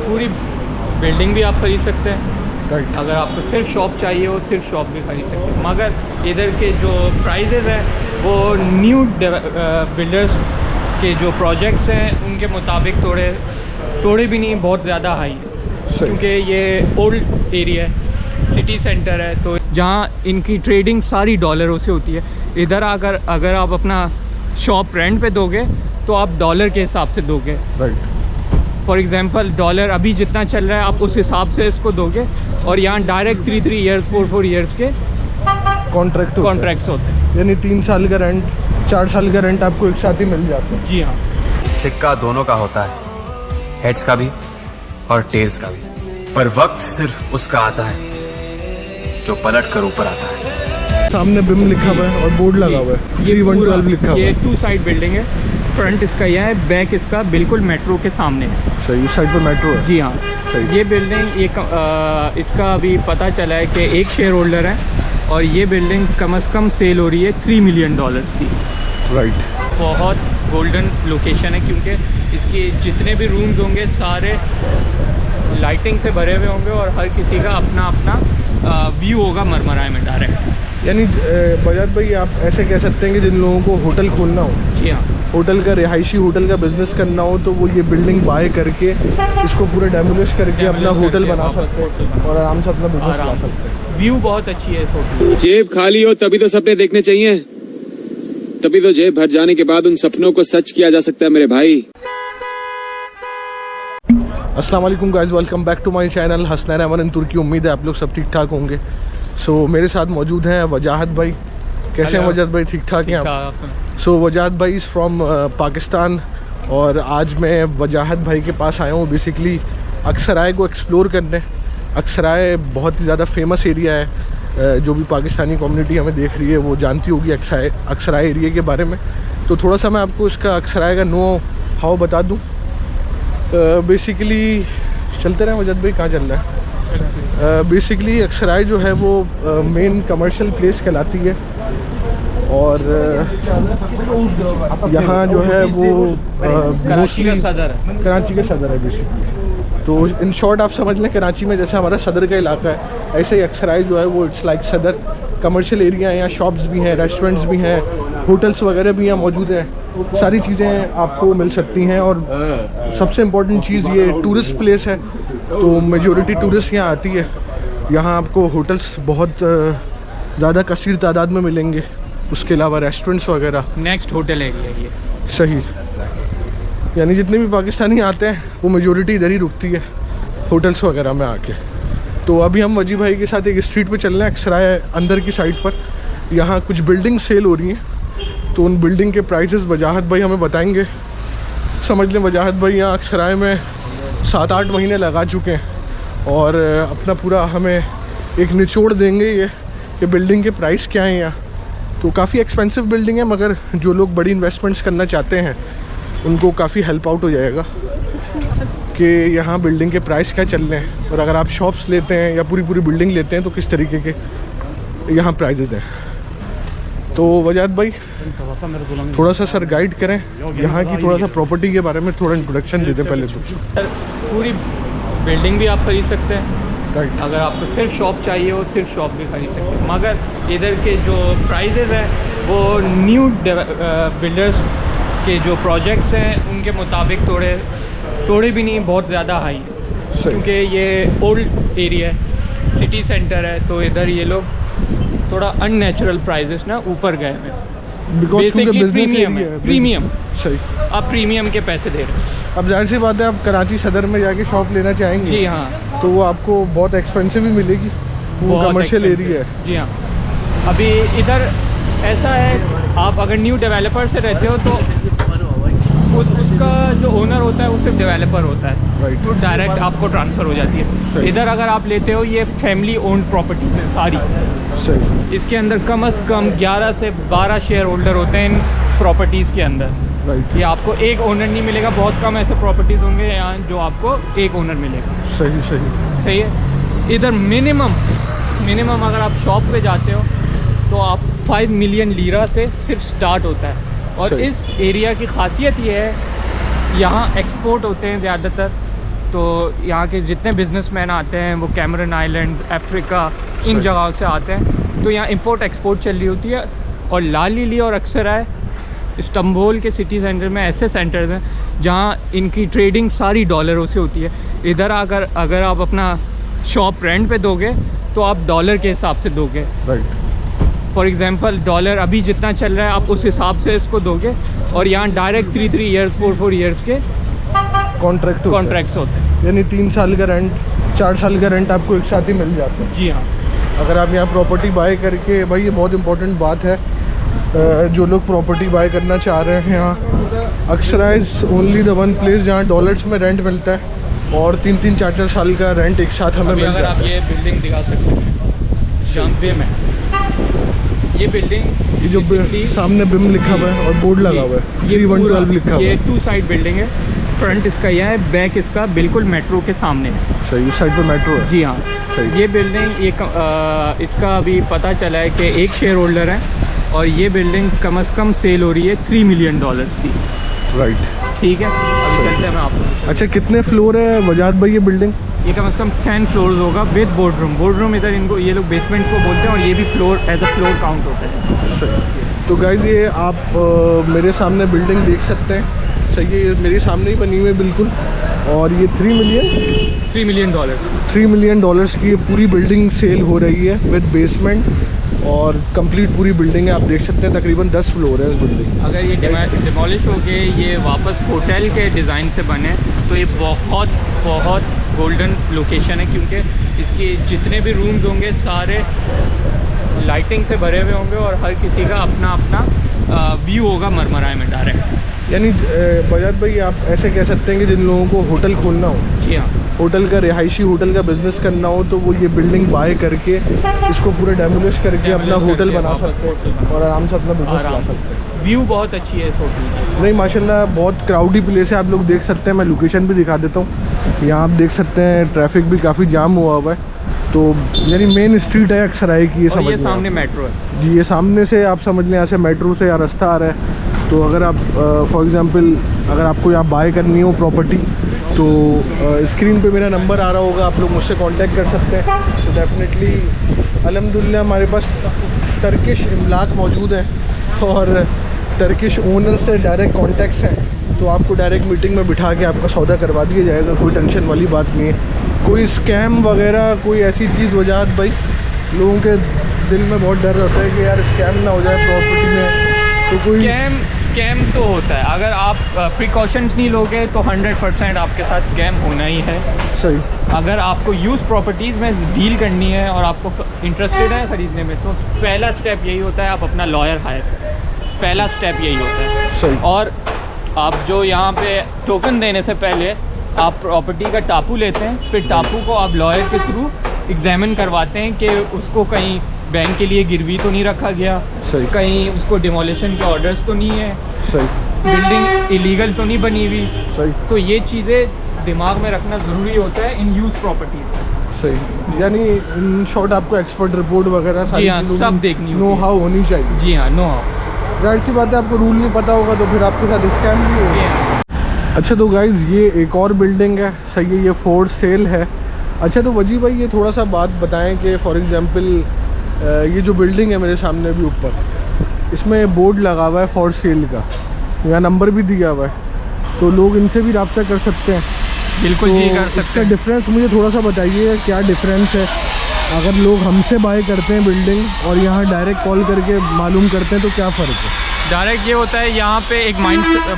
पूरी बिल्डिंग भी आप खरीद सकते हैं। राइट। अगर आपको सिर्फ शॉप चाहिए हो सिर्फ शॉप भी खरीद सकते हैं, मगर इधर के जो प्राइजेज़ हैं वो न्यू बिल्डर्स के जो प्रोजेक्ट्स हैं उनके मुताबिक थोड़े भी नहीं, बहुत ज़्यादा हाई है, क्योंकि ये ओल्ड एरिया है, सिटी सेंटर है, तो जहाँ इनकी ट्रेडिंग सारी डॉलरों से होती है। इधर अगर आप अपना शॉप रेंट पे दोगे तो आप डॉलर के हिसाब से दोगे। राइट। फॉर एग्जांपल डॉलर अभी जितना चल रहा है आप उस हिसाब से इसको दोगे, और यहाँ डायरेक्ट 3 ईयर्स 4 ईयर्स के कॉन्ट्रैक्ट्स होते हैं। यानी 3 साल का रेंट 4 साल का रेंट आपको एक साथ ही मिल जाता है। जी हाँ। सिक्का दोनों का होता है, हेड्स का भी और टेल्स का भी, पर वक्त सिर्फ उसका आता है जो पलट कर ऊपर आता है। सामने बिम लिखा हुआ है और बोर्ड लगा हुआ है, ये 112 लिखा हुआ है। ये 2 साइड बिल्डिंग है, फ्रंट इसका यह है, बैक इसका बिल्कुल मेट्रो के सामने है। सही, इस साइड पर मेट्रो है। जी हाँ। सही। ये बिल्डिंग इसका अभी पता चला है कि एक शेयर होल्डर है, और ये बिल्डिंग कम से कम सेल हो रही है $3 मिलियन की। राइट। बहुत गोल्डन लोकेशन है, क्योंकि इसके जितने भी रूम्स होंगे सारे लाइटिंग से भरे हुए होंगे, और हर किसी का अपना अपना व्यू होगा मरमराई में डायरेक्ट। यानी बजाज भाई आप ऐसे कह सकते हैं कि जिन लोगों को होटल खोलना हो, जी हाँ, होटल का रिहायशी होटल का बिजनेस करना हो, तो वो ये बिल्डिंग बाय करके इसको पूरा डेमोलिश करके अपना होटल बना सकते हैं और आराम से अपना बिजनेस चला सकते हैं। व्यू बहुत अच्छी है इस होटल। जेब खाली हो तभी तो सपने देखने चाहिए, तभी तो जेब भर जाने के बाद उन सपनों को सच किया जा सकता है मेरे भाई। अस्सलाम वालेकुम guys, welcome back to my channel Hasnain Aman in तुर्की। उम्मीद है आप लोग सब ठीक ठाक होंगे। सो मेरे साथ मौजूद हैं वजाहत भाई। कैसे हैं वजाहत भाई? ठीक ठाक हैं आप? सो वजाहत भाई इज़ फ्रॉम पाकिस्तान, और आज मैं वजाहत भाई के पास आया हूँ बेसिकली अक्सराय को एक्सप्लोर करने। अक्सराय बहुत ही ज़्यादा फेमस एरिया है, जो भी पाकिस्तानी कम्युनिटी हमें देख रही है वो जानती होगी अक्सराय एरिया के बारे में। तो थोड़ा सा मैं आपको इसका अक्सराय का नो हाउ बता दूँ। बेसिकली चलते रहें वजद भाई, कहाँ चल रहा है? बेसिकली अक्सराय जो है वो मेन कमर्शियल प्लेस कहलाती है, और यहाँ जो है वो कराची का सदर है। कराची का सदर है बेसिकली। तो इन शॉर्ट आप समझ लें कराची में जैसे हमारा सदर का इलाका है, ऐसे ही अक्सराय जो है वो इट्स लाइक सदर। कमर्शियल एरिया है, यहाँ शॉप्स भी हैं, रेस्टोरेंट्स भी हैं, होटल्स वगैरह भी यहाँ मौजूद हैं, सारी चीज़ें आपको मिल सकती हैं। और सबसे इम्पोर्टेंट चीज़ ये टूरिस्ट प्लेस है, तो मेजॉरिटी टूरिस्ट यहाँ आती है। यहाँ आपको होटल्स बहुत ज़्यादा कसीर तादाद में मिलेंगे, उसके अलावा रेस्टोरेंट्स वगैरह। नेक्स्ट होटल है ये। सही, यानी जितने भी पाकिस्तानी आते हैं वो मेजॉरिटी इधर ही रुकती है होटल्स वगैरह में आके। तो अभी हम वजी भाई के साथ एक स्ट्रीट पे चल रहे हैं अक्सराय अंदर की साइड पर। यहाँ कुछ बिल्डिंग सेल हो रही हैं, तो उन बिल्डिंग के प्राइसेस वजाहत भाई हमें बताएंगे। समझ लें वजाहत भाई यहाँ अक्सराय में 7-8 महीने लगा चुके हैं, और अपना पूरा हमें एक निचोड़ देंगे ये कि बिल्डिंग के प्राइस क्या हैं यहाँ। तो काफ़ी एक्सपेंसिव बिल्डिंग है, मगर जो लोग बड़ी इन्वेस्टमेंट्स करना चाहते हैं उनको काफ़ी हेल्प आउट हो जाएगा कि यहाँ बिल्डिंग के प्राइस क्या चल रहे हैं, और अगर आप शॉप्स लेते हैं या पूरी बिल्डिंग लेते हैं तो किस तरीके के यहाँ प्राइजेज़ हैं। तो वजाहत भाई थोड़ा सा सर गाइड करें यहाँ की, थोड़ा सा प्रॉपर्टी के बारे में थोड़ा इंट्रोडक्शन दे दें पहले तो। सर पूरी बिल्डिंग भी आप खरीद सकते हैं। राइट। अगर आपको सिर्फ शॉप चाहिए हो सिर्फ शॉप भी खरीद सकते हैं, मगर इधर के जो प्राइजेज़ हैं वो न्यू बिल्डर्स के जो प्रोजेक्ट्स हैं उनके मुताबिक थोड़े भी नहीं, बहुत ज़्यादा हाई है, क्योंकि ये ओल्ड एरिया है, सिटी सेंटर है, तो इधर ये लोग थोड़ा अननेचुरल प्राइजेस ना ऊपर गए हैं। बेसिकली प्रीमियम सही, आप प्रीमियम के पैसे दे रहे हैं। अब जाहिर सी बात है, आप कराची सदर में जाके शॉप लेना चाहेंगे, जी हाँ, तो वो आपको बहुत एक्सपेंसिव ही मिलेगी, वो कमर्शियल एरिया है। जी हाँ। अभी इधर ऐसा है, आप अगर न्यू डेवलपर से रहते हो तो उसका जो ओनर होता है वो सिर्फ डेवलपर होता है, राइट, तो डायरेक्ट आपको ट्रांसफ़र हो जाती है। इधर अगर आप लेते हो ये फैमिली ओन्ड प्रॉपर्टी है सारी। सही। इसके अंदर कम से कम 11 से 12 शेयर होल्डर होते हैं इन प्रॉपर्टीज़ के अंदर। राइट। ये आपको एक ओनर नहीं मिलेगा, बहुत कम ऐसे प्रॉपर्टीज़ होंगे यहाँ जो आपको एक ओनर मिलेगा। सही सही सही है। इधर मिनिमम अगर आप शॉप पे जाते हो तो आप 5 मिलियन लीरा से सिर्फ स्टार्ट होता है। और इस एरिया की खासियत ये है, यहाँ एक्सपोर्ट होते हैं ज़्यादातर, तो यहाँ के जितने बिजनेसमैन आते हैं वो कैमरन आइलैंड्स, अफ्रीका, इन जगहों से आते हैं। तो यहाँ इंपोर्ट एक्सपोर्ट चल रही होती है। और लाल लीली और अक्सराय इस्तांबुल के सिटी सेंटर में ऐसे सेंटर्स हैं जहाँ इनकी ट्रेडिंग सारी डॉलरों से होती है। इधर अगर आप अपना शॉप रेंट पे दोगे तो आप डॉलर के हिसाब से दोगे। राइट। फॉर एग्जांपल डॉलर अभी जितना चल रहा है आप उस हिसाब से इसको दोगे। और यहाँ डायरेक्ट 3 ईयर्स 4 ईयर्स के कॉन्ट्रैक्ट्स होते हैं। यानी 3 साल का रेंट, 4 साल का रेंट आपको एक साथ ही मिल जाता है। जी हाँ। अगर आप यहाँ प्रॉपर्टी बाय करके, भाई ये बहुत इंपॉर्टेंट बात है, जो लोग प्रॉपर्टी बाय करना चाह रहे हैं, यहाँ Aksaray is only the one place जहाँ डॉलर्स में रेंट मिलता है और 3-3, 4-4 साल का रेंट एक साथ हमें मिल अगर जाता आप है। ये बिल्डिंग दिखा सकते हैं शांति में, ये बिल्डिंग ये जो सामने बिम लिखा हुआ है और बोर्ड लगा हुआ है, 3112 लिखा हुआ ये है। 2 साइड बिल्डिंग है। फ्रंट इसका यह है, बैक इसका बिल्कुल मेट्रो के सामने है। सही, इस साइड पे मेट्रो है। जी हाँ। सही। ये बिल्डिंग इसका अभी पता चला है कि एक शेयर होल्डर है और ये बिल्डिंग कम से कम सेल हो रही है $3 मिलियन की। राइट। ठीक है, अभी चलते हैं मैं आपको। अच्छा, कितने फ्लोर है वजाद भाई ये बिल्डिंग? ये कम से कम 10 फ्लोर्स होगा विद बोर्डरूम इधर इनको ये लोग बेसमेंट को बोलते हैं और ये भी floor as a floor count होता है। सही। तो गाइस ये आप मेरे सामने बिल्डिंग देख सकते हैं। सही है, ये मेरे सामने ही बनी हुई है बिल्कुल। और ये $3 मिलियन $3 मिलियन की ये पूरी बिल्डिंग सेल हो रही है विद बेसमेंट और कंप्लीट पूरी बिल्डिंग है। आप देख सकते हैं तकरीबन 10 फ्लोर है इस बिल्डिंग। अगर ये डिमोलिश हो के ये वापस होटल के डिज़ाइन से बने तो ये बहुत गोल्डन लोकेशन है, क्योंकि इसके जितने भी रूम्स होंगे सारे लाइटिंग से भरे हुए होंगे और हर किसी का अपना अपना व्यू होगा मरमराई में डायरेक्ट। यानी बजाज भाई आप ऐसे कह सकते हैं कि जिन लोगों को होटल खोलना हो, जी हाँ, होटल का, रिहायशी होटल का बिजनेस करना हो, तो वो ये बिल्डिंग बाय करके इसको पूरा डेमोलिश करके अपना होटल बना सकते हैं और आराम से अपना बिजनेस चला सकते हैं। व्यू बहुत अच्छी है इस होटल की। नहीं माशाल्लाह, बहुत क्राउडी प्लेस है, आप लोग देख सकते हैं। मैं लोकेशन भी दिखा देता हूँ। यहाँ आप देख सकते हैं ट्रैफिक भी काफ़ी जाम हुआ है। तो यानी मेन स्ट्रीट है अक्सराय की, ये और समझ ये लें सामने आप। मेट्रो है जी, ये सामने से आप समझ लें, यहाँ से मेट्रो से यहाँ रास्ता आ रहा है। तो अगर आप फॉर एग्जांपल अगर आपको यहाँ बाय करनी हो प्रॉपर्टी तो स्क्रीन पे मेरा नंबर आ रहा होगा, आप लोग मुझसे कांटेक्ट कर सकते हैं। तो डेफिनेटली अल्हम्दुलिल्लाह हमारे पास टर्किश इमलाक मौजूद हैं और टर्किश ओनर से डायरेक्ट कॉन्टैक्ट्स हैं। तो आपको डायरेक्ट मीटिंग में बिठा के आपका सौदा करवा दिया जाएगा, कोई टेंशन वाली बात नहीं है। कोई स्कैम वगैरह कोई ऐसी चीज़ वजाहत भाई, लोगों के दिल में बहुत डर रहता है कि यार स्कैम ना हो जाए प्रॉपर्टी में। तो कोई स्कैम तो होता है, अगर आप प्रिकॉशंस नहीं लोगे तो 100% आपके साथ स्कैम होना ही है। सही। अगर आपको यूज़ प्रॉपर्टीज़ में डील करनी है और आपको इंटरेस्टेड है ख़रीदने में, तो पहला स्टेप यही होता है आप अपना लॉयर हायर करें। पहला स्टेप यही होता है। सही। और आप जो यहाँ पे टोकन देने से पहले आप प्रॉपर्टी का टापू लेते हैं, फिर टापू को आप लॉयर के थ्रू एग्जामिन करवाते हैं कि उसको कहीं बैंक के लिए गिरवी तो नहीं रखा गया, सही। कहीं उसको डिमोलिशन के ऑर्डर्स तो नहीं है, सही। बिल्डिंग इलीगल तो नहीं बनी हुई। सही। तो ये चीज़ें दिमाग में रखना ज़रूरी होता है इन यूज़ प्रॉपर्टीज़। सही। यानी इन शॉर्ट आपको एक्सपर्ट रिपोर्ट वगैरह जी हाँ, सब देखनी होती नो है। हाउ होनी चाहिए। जी हाँ, नो। जाहिर सी बात है, आपको रूल नहीं पता होगा तो फिर आपके साथ स्कैम भी होगा। अच्छा, तो गाइज़ ये एक और बिल्डिंग है, सही है, ये फॉर सेल है। अच्छा, तो वजी भाई ये थोड़ा सा बात बताएं कि फॉर एग्जांपल ये जो बिल्डिंग है मेरे सामने भी ऊपर, इसमें बोर्ड लगा हुआ है फॉर सेल का, यहाँ नंबर भी दिया हुआ है, तो लोग इनसे भी रब्ता कर सकते हैं। बिल्कुल तो जी कर सकते इसका हैं। डिफरेंस मुझे थोड़ा सा बताइए, क्या डिफरेंस है अगर लोग हमसे बाय करते हैं बिल्डिंग और यहाँ डायरेक्ट कॉल करके मालूम करते हैं, तो क्या फ़र्क है? डायरेक्ट ये होता है, यहाँ पे एक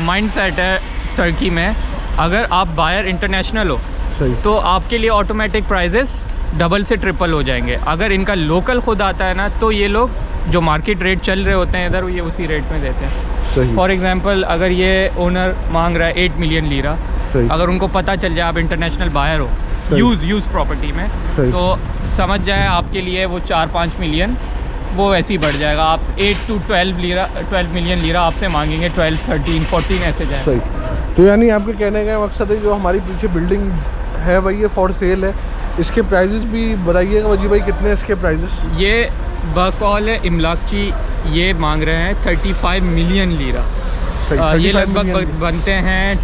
माइंड सेट है टर्की में, अगर आप बायर इंटरनेशनल हो सही। तो आपके लिए ऑटोमेटिक प्राइजेस डबल से ट्रिपल हो जाएंगे। अगर इनका लोकल खुद आता है ना, तो ये लोग जो मार्केट रेट चल रहे होते हैं इधर, ये उसी रेट में देते हैं। सही। फॉर एग्जांपल अगर ये ओनर मांग रहा है 8 मिलियन लीरा, सही। अगर उनको पता चल जाए आप इंटरनेशनल बायर हो सही। यूज़ प्रॉपर्टी में, सही। तो समझ जाए आपके लिए वो 4-5 मिलियन वो ऐसे ही बढ़ जाएगा। आप 8 to 12 मिलियन लीरा आपसे मांगेंगे, 12, 13, 14 ऐसे जाए। सही। तो यानी आपके कहने का मकसद है जो हमारी पीछे बिल्डिंग है वही ये फॉर सेल है, इसके प्राइजेस भी बताइएगा वजी भाई, कितने इसके प्राइजेस? ये बकौल इमलाकची ये मांग रहे हैं 35 मिलियन लीरा। सही। ये 35 लगभग मिलियन। बनते हैं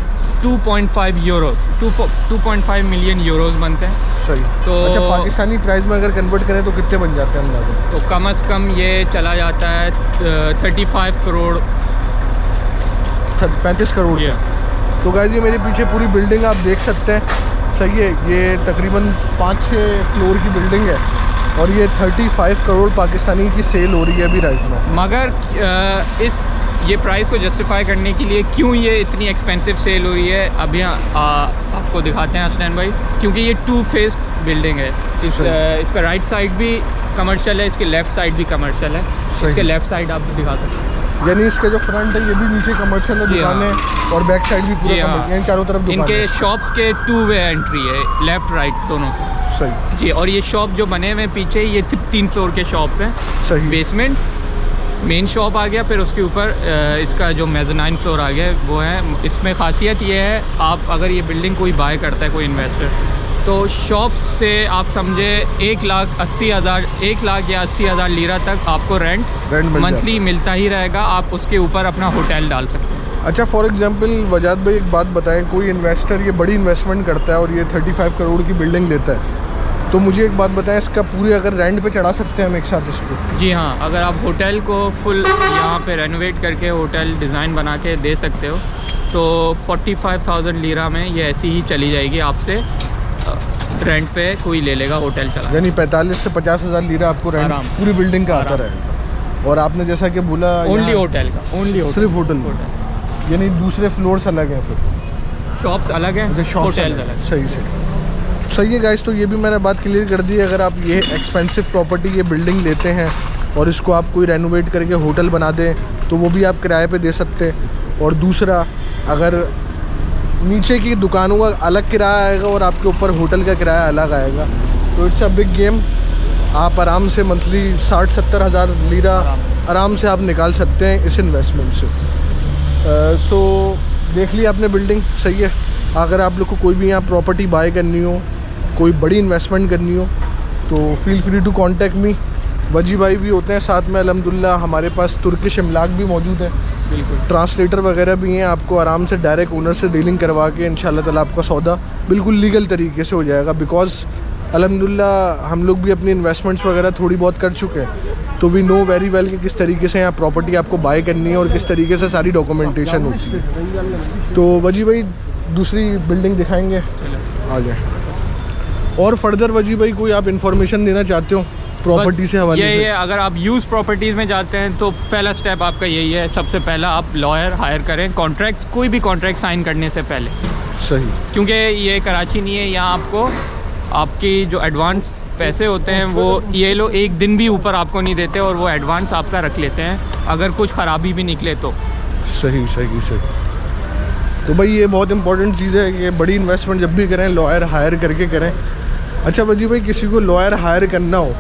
2.5 यूरोज 2.5 मिलियन यूरोज बनते हैं। सही। तो अच्छा, पाकिस्तानी प्राइस में अगर कन्वर्ट करें तो कितने बन जाते हैं अंदाज़ा? तो कम से कम ये चला जाता है 35 करोड़ 35 करोड़। ये तो गाइस ये मेरे पीछे पूरी बिल्डिंग आप देख सकते हैं। सही है, ये तकरीबन 5-6 फ्लोर की बिल्डिंग है और ये 35 करोड़ पाकिस्तानी की सेल हो रही है अभी राइट में। मगर ये प्राइस को जस्टिफाई करने के लिए क्यों ये इतनी एक्सपेंसिव सेल हो रही है अभी आपको दिखाते हैं हसनैन भाई। क्योंकि ये 2 फेस बिल्डिंग है। इसका राइट साइड भी कमर्शियल है, इसके लेफ़्ट साइड भी कमर्शियल है। इसके लेफ़्ट साइड आप दिखा सकते हैं, यानी इसका जो फ्रंट है ये भी नीचे कमर्शियल है दुकानें और बैक साइड भी पूरा कमर्शियल, यानी चारों तरफ दुकान इनके है। शॉप्स के 2 वे एंट्री है, लेफ़्ट राइट दोनों। सही जी, और ये शॉप जो बने हुए हैं पीछे, ये 3 फ्लोर के शॉप्स हैं। सही। बेसमेंट मेन शॉप आ गया, फिर उसके ऊपर इसका जो मेज़नाइन फ्लोर आ गया वो है। इसमें खासियत ये है, आप अगर ये बिल्डिंग कोई बाय करता है कोई इन्वेस्टर, तो शॉप से आप समझे 1,80,000 या 80,000 लीरा तक आपको रेंट मंथली मिलता ही रहेगा। आप उसके ऊपर अपना होटल डाल सकते हैं। अच्छा, फॉर एग्जांपल वजाद भाई एक बात बताएं, कोई इन्वेस्टर ये बड़ी इन्वेस्टमेंट करता है और ये 35 करोड़ की बिल्डिंग लेता है, तो मुझे एक बात बताएं, इसका पूरे अगर रेंट पे चढ़ा सकते हैं हम एक साथ इसको? जी हाँ, अगर आप होटल को फुल यहाँ पे रेनोवेट करके होटल डिज़ाइन बना के दे सकते हो तो 45,000 लीरा में ये ऐसी ही चली जाएगी आपसे। रेंट पे कोई ले लेगा होटल चला, यानी 45 से 50,000 लीरा आपको रेंट पूरी बिल्डिंग का आता रहेगा। और आपने जैसा कि बोला ओनली होटल का, ओनली सिर्फ होटल, यानी दूसरे फ्लोर्स अलग हैं, फिर शॉप्स अलग हैं, होटल अलग। सही है गाइस, तो ये भी मैंने बात क्लियर कर दी है। अगर आप ये एक्सपेंसिव प्रॉपर्टी ये बिल्डिंग लेते हैं और इसको आप कोई रेनोवेट करके होटल बना दें तो वो भी आप किराए पे दे सकते हैं। और दूसरा, अगर नीचे की दुकानों का अलग किराया आएगा और आपके ऊपर होटल का किराया अलग आएगा, तो इट्स अ बिग गेम। आप आराम से मंथली 60-70 हज़ार लीरा आराम से आप निकाल सकते हैं इस इन्वेस्टमेंट से। सो देख लिया आपने बिल्डिंग। सही है, अगर आप लोग को कोई भी यहाँ प्रॉपर्टी बाय करनी हो, कोई बड़ी इन्वेस्टमेंट करनी हो, तो feel free to contact me. वजी भाई भी होते हैं साथ में, अल्हम्दुलिल्लाह हमारे पास तुर्किश इमलाक भी मौजूद है, बिल्कुल ट्रांसलेटर वगैरह भी हैं। आपको आराम से डायरेक्ट ओनर से डीलिंग करवा के इंशाल्लाह ताला आपका सौदा बिल्कुल लीगल तरीके से हो जाएगा। बिकॉज़ अल्हम्दुलिल्लाह हम लोग भी अपनी इन्वेस्टमेंट्स वगैरह थोड़ी बहुत कर चुके हैं, तो वी नो वेरी वेल कि किस तरीके से यहाँ प्रॉपर्टी आपको बाय करनी है और किस तरीके से सारी डॉक्यूमेंटेशन होती है। तो वजी भाई दूसरी बिल्डिंग दिखाएंगे आगे। और फर्दर वजी भाई कोई आप इन्फॉर्मेशन देना चाहते हो प्रॉपर्टी से हवाले से? ये अगर आप यूज़ प्रॉपर्टीज़ में जाते हैं तो पहला स्टेप आपका यही है, सबसे पहला आप लॉयर हायर करें कॉन्ट्रैक्ट, कोई भी कॉन्ट्रैक्ट साइन करने से पहले। सही। क्योंकि ये कराची नहीं है, यहाँ आपको आपकी जो एडवांस पैसे होते हैं वो ये लोग एक दिन भी ऊपर आपको नहीं देते और वो एडवांस आपका रख लेते हैं अगर कुछ ख़राबी भी निकले तो। सही। तो भाई ये बहुत इंपॉर्टेंट चीज़ है कि बड़ी इन्वेस्टमेंट जब भी करें लॉयर हायर करके करें। अच्छा वजी भाई, किसी को लॉयर हायर करना हो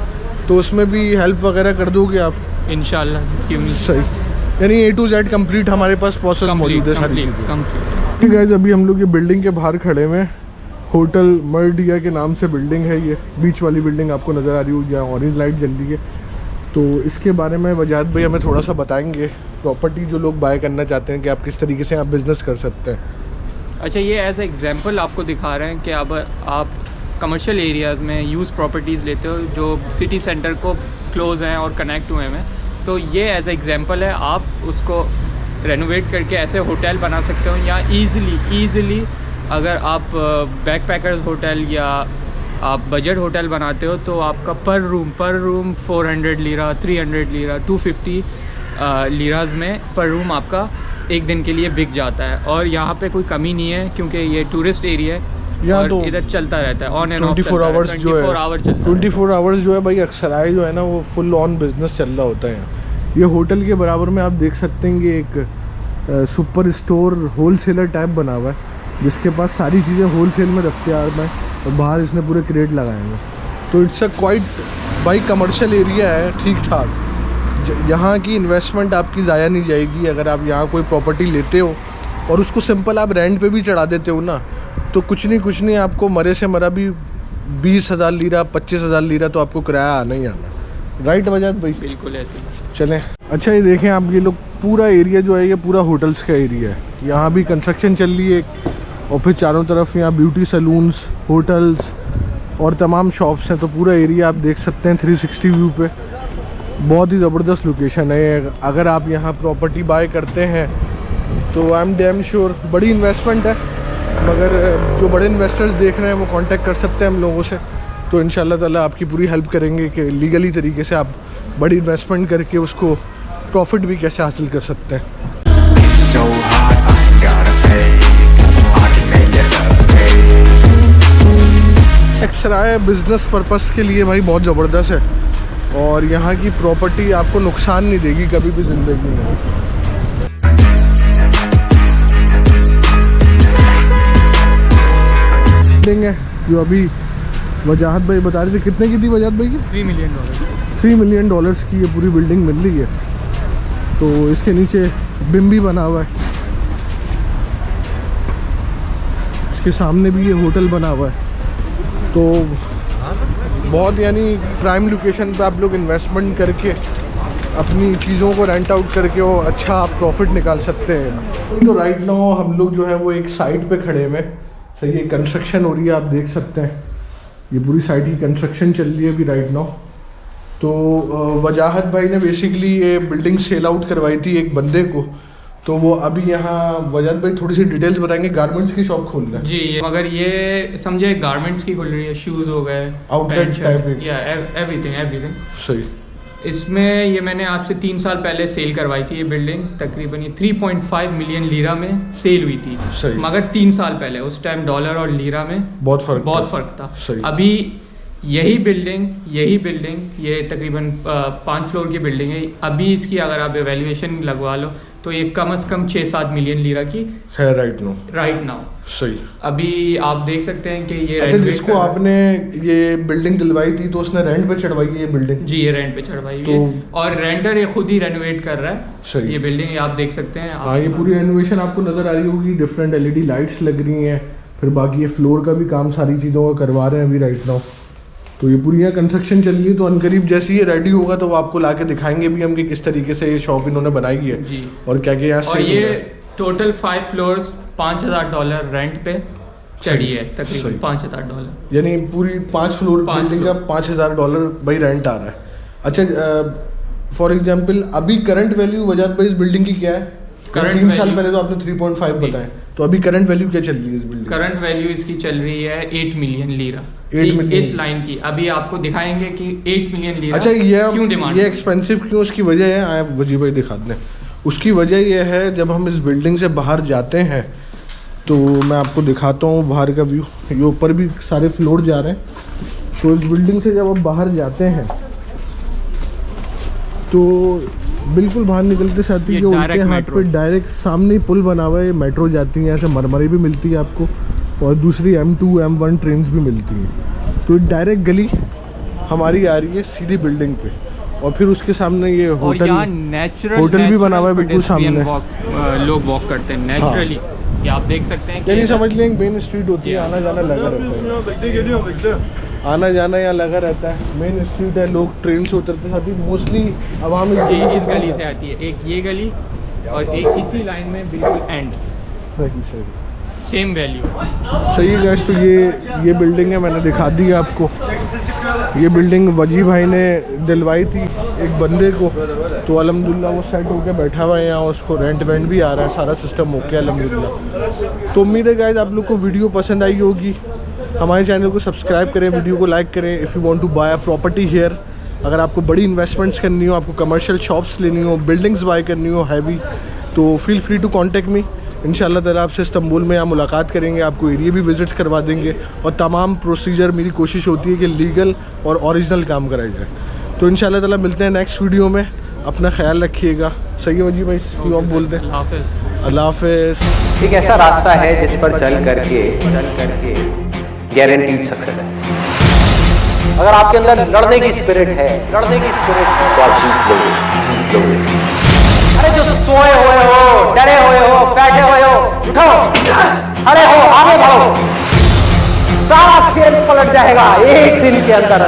तो उसमें भी हेल्प वगैरह कर दोगे आप? इंशाल्लाह, क्यों नहीं। सही, यानी A to Z कंप्लीट हमारे पास प्रोसेस मौजूद है सारी चीज़ें। ठीक है, अभी हम लोग ये बिल्डिंग के बाहर खड़े हुए हैं। होटल मर्डिया के नाम से बिल्डिंग है, ये बीच वाली बिल्डिंग आपको नज़र आ रही होगी, जहाँ ऑरेंज लाइट जल रही है। तो इसके बारे में वजाद भाई हमें थोड़ा सा बताएंगे, प्रॉपर्टी जो लोग बाय करना चाहते हैं कि आप किस तरीके से आप बिज़नेस कर सकते हैं। अच्छा, ये एज ए एग्जांपल आपको दिखा रहे हैं कि अब आप कमर्शियल एरियाज़ में यूज़ प्रॉपर्टीज़ लेते हो जो सिटी सेंटर को क्लोज़ हैं और कनेक्ट हुए हैं, तो ये एज ए एग्जांपल है, आप उसको रेनोवेट करके ऐसे होटल बना सकते हो या ईज़िली अगर आप बैकपैकर्स होटल या आप बजट होटल बनाते हो तो आपका पर रूम 400 लीरा, 300 लीरा, 250 लीराज में पर रूम आपका एक दिन के लिए बिक जाता है। और यहाँ पे कोई कमी नहीं है क्योंकि ये टूरिस्ट एरिया है, यहाँ तो इधर चलता रहता है ऑन एंड ऑफ 24 आवर्स जो है 24 आवर्स जो है भाई अक्सराई जो है ना वो फुल ऑन बिजनेस चल रहा होता है यहाँ। ये होटल के बराबर में आप देख सकते हैं कि एक सुपर स्टोर होलसेलर टाइप बना हुआ है जिसके पास सारी चीज़ें होलसेल में दस्तियाब हैं और बाहर इसने पूरे क्रेट लगाए हैं। तो इट्स अ क्वाइट भाई कमर्शियल एरिया है, ठीक ठाक। यहाँ की इन्वेस्टमेंट आपकी ज़ाया नहीं जाएगी अगर आप यहाँ कोई प्रॉपर्टी लेते हो और उसको सिंपल आप रेंट पे भी चढ़ा देते हो ना, तो कुछ नहीं आपको मरे से मरा भी 20,000 लीरा 25,000 लीरा तो आपको किराया आना ही आना। राइट वजाद भाई? बिल्कुल ऐसे। चलें। अच्छा ये देखें आप, ये लोग पूरा एरिया जो है ये पूरा होटल्स का एरिया है। यहाँ भी कंस्ट्रक्शन चल रही है और फिर चारों तरफ यहाँ ब्यूटी सैलून्स, होटल्स और तमाम शॉप्स हैं। तो पूरा एरिया आप देख सकते हैं 360 व्यू पे। बहुत ही ज़बरदस्त लोकेशन है। अगर आप यहाँ प्रॉपर्टी बाय करते हैं तो आई एम डैम श्योर, बड़ी इन्वेस्टमेंट है, मगर जो बड़े इन्वेस्टर्स देख रहे हैं वो कांटेक्ट कर सकते हैं हम लोगों से। तो इंशाल्लाह ताला आपकी पूरी हेल्प करेंगे कि लीगली तरीके से आप बड़ी इन्वेस्टमेंट करके उसको प्रॉफिट भी कैसे हासिल कर सकते हैं। एक्सराय बिज़नेस पर्पस के लिए भाई बहुत ज़बरदस्त है और यहाँ की प्रॉपर्टी आपको नुकसान नहीं देगी कभी भी ज़िंदगी में। बिल्डिंग है जो अभी वजाहत भाई बता रहे थे, कितने की थी वजाहत भाई की? $3 मिलियन। $3 मिलियन की ये पूरी बिल्डिंग मिल रही है। तो इसके नीचे बिम भी बना हुआ है, इसके सामने भी ये होटल बना हुआ है। तो बहुत यानी प्राइम लोकेशन पे आप लोग इन्वेस्टमेंट करके अपनी चीज़ों को रेंट आउट करके वो अच्छा आप प्रॉफिट निकाल सकते हैं। तो राइट नाउ हम लोग जो है वो एक साइट पे खड़े हुए हैं। सही है, कंस्ट्रक्शन हो रही है, आप देख सकते हैं ये पूरी साइट की कंस्ट्रक्शन चल रही है अभी राइट नाउ। तो वजाहत भाई ने बेसिकली ये बिल्डिंग सेल आउट करवाई थी एक बंदे को। तो वो अभी यहाँ वजाहत भाई थोड़ी सी डिटेल्स बताएंगे। गारमेंट्स की शॉप खोल रहे हैं जी, मगर ये समझे गारमेंट्स की खुल रही है, शूज़ हो गए, आउटलेट टाइप, या एवरीथिंग। सही। इसमें ये मैंने आज से 3 साल पहले सेल करवाई थी ये बिल्डिंग। तकरीबन ये 3.5 मिलियन लीरा में सेल हुई थी, मगर 3 साल पहले। उस टाइम डॉलर और लीरा में बहुत फ़र्क था। अभी यही बिल्डिंग ये तकरीबन 5 फ्लोर की बिल्डिंग है। अभी इसकी अगर आप एवेल्यूएशन लगवा लो तो ये कम से कम 6-7 मिलियन लीरा की है राइट नाउ। सही। अभी आप देख सकते हैं कि ये अच्छा, जिसको आपने ये बिल्डिंग दिलवाई थी तो उसने रेंट पे चढ़वाई है ये बिल्डिंग? जी, ये रेंट पे चढ़वाई है और रेंटर ये खुद ही रेनोवेट कर रहा है। सही। ये बिल्डिंग आप देख सकते हैं। हाँ, ये पूरी रेनोवेशन आपको नज़र आ रही होगी। डिफरेंट LED लाइट्स लग रही हैं, फिर बाकी ये फ्लोर का भी काम सारी चीज़ों का करवा रहे हैं अभी राइट नाउ। तो ये पूरी यहाँ कंस्ट्रक्शन चल रही है। तो अनकरीब जैसे ये रेडी होगा तो वो आपको लाके दिखाएंगे भी हम कि किस तरीके से ये शॉप इन्होंने बनाई है जी। और क्या क्या यहाँ से। ये टोटल 5 फ्लोर्स $5,000 रेंट पे चढ़ी है, तकरीबन $5,000। यानी पूरी 5 फ्लोर बिल्डिंग का $5,000 भाई रेंट आ रहा है। अच्छा, फॉर एग्जाम्पल अभी करंट वैल्यू वजाहत भाई इस बिल्डिंग की क्या है? 3 साल पहले तो आपने 3.5 बताया, तो अभी करंट वैल्यू क्या चल रही है इस बिल्डिंग? करंट वैल्यू इसकी चल रही है 8 मिलियन लीरा। इस लाइन की अभी आपको दिखाएंगे कि 8 मिलियन लीरा। अच्छा, क्यों डिमांड, ये एक्सपेंसिव क्यों? उसकी वजह है, आए वजी भाई दिखा दें। उसकी वजह यह है, जब हम इस बिल्डिंग से बाहर जाते हैं तो मैं आपको दिखाता हूँ बाहर का व्यू। ये ऊपर भी सारे फ्लोर जा रहे हैं। तो इस बिल्डिंग से जब आप बाहर जाते हैं तो बिल्कुल बाहर निकलते साथ ही उनके हाथ पे डायरेक्ट सामने ही पुल बना हुआ है, मेट्रो जाती है यहाँ से, मरमरी भी मिलती है आपको और दूसरी M2 M1 ट्रेन्स भी मिलती हैं। तो डायरेक्ट गली हमारी आ रही है सीधी बिल्डिंग पे और फिर उसके सामने ये होटल भी बना हुआ है बिल्कुल सामने। लोग वॉक करते हैं नेचुरली। ये आप देख सकते हैं, यानी समझ लें मेन स्ट्रीट होती है, आना जाना लगा रहता है। आना जाना यहाँ लगा रहता है, मेन स्ट्रीट है, लोग ट्रेन से उतरते साथ ही मोस्टली आवाम इस गली से आती है। एक ये गली और एक इसी लाइन में बिल्कुल एंड। सही। Same value. सही है गैस। तो ये बिल्डिंग है, मैंने दिखा दी आपको। ये बिल्डिंग वजी भाई ने दिलवाई थी एक बंदे को, तो अल्हम्दुलिल्लाह वो सेट होके बैठा हुआ है यहाँ, उसको रेंट वेंट भी आ रहा है, सारा सिस्टम ओके अल्हम्दुलिल्लाह। तो उम्मीद है गाइस आप लोग को वीडियो पसंद आई होगी। हमारे चैनल को सब्सक्राइब करें, वीडियो को लाइक करें। If you want to buy a property here, अगर आपको बड़ी इन्वेस्टमेंट्स करनी हो, आपको कमर्शियल शॉप्स लेनी हो, बिल्डिंग्स बाय करनी हो हैवी, तो feel free to contact me. इंशाल्लाह ताला आपसे इस्तांबुल में यहाँ मुलाकात करेंगे, आपको एरिया भी विज़िट्स करवा देंगे और तमाम प्रोसीजर मेरी कोशिश होती है कि लीगल और ओरिजिनल काम कराया जाए। तो इंशाल्लाह ताला मिलते हैं नेक्स्ट वीडियो में। अपना ख्याल रखिएगा। सही है वजी भाई, आप बोलते हैं अल्लाह हाफ़िज़। एक ऐसा रास्ता है जिस पर चल करके गारंटीड सक्सेस है। अगर आपके अंदर लड़ने की स्पिरिट है तो आप जीत लोगे। अरे जो सोए हुए हो, डरे हुए हो, बैठे हुए हो, उठो, अरे हो, आगे बढ़ो, सारा खेल पलट जाएगा एक दिन के अंदर।